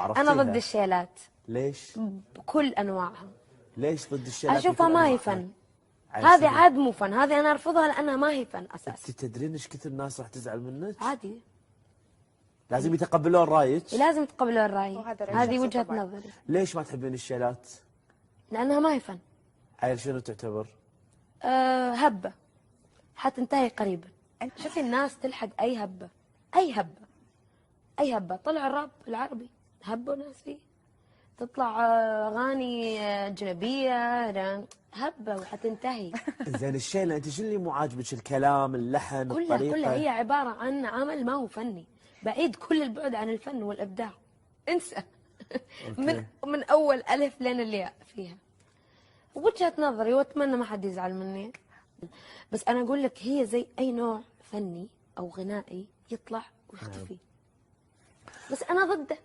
أنا ضد الشيلات. ليش؟ بكل أنواعها. ليش ضد الشيلات؟ أشوفها ما هي فن. هذه عاد مو فن، هذه أنا أرفضها لأنها ما هي فن أساسا. أنت تدرين إيش كثر الناس راح تزعل منك؟ عادي. لازم يتقبلون رأيك. لازم يتقبلون رأيي. هذه وجهة نظري. ليش ما تحبين الشيلات؟ لأنها ما هي فن. عيل شنو تعتبر؟ هبة حتنتهي قريبا. شوفي الناس تلحق أي هبة، أي هبة، أي هبة. طلع الراب العربي هبوا ناس فيه، تطلع أغاني أجنبية هبة وحتنتهي. زين الشيلة أنت شو اللي مو عاجبك؟ الكلام، اللحن، الطريقة؟ كلها هي عبارة عن عمل ما هو فني، بعيد كل البعد عن الفن والإبداع. انسى. من أول ألف لين الياء فيها. وجهة نظري وأتمنى ما حد يزعل مني، بس أنا أقول لك هي زي أي نوع فني أو غنائي يطلع ويختفي، بس أنا ضده.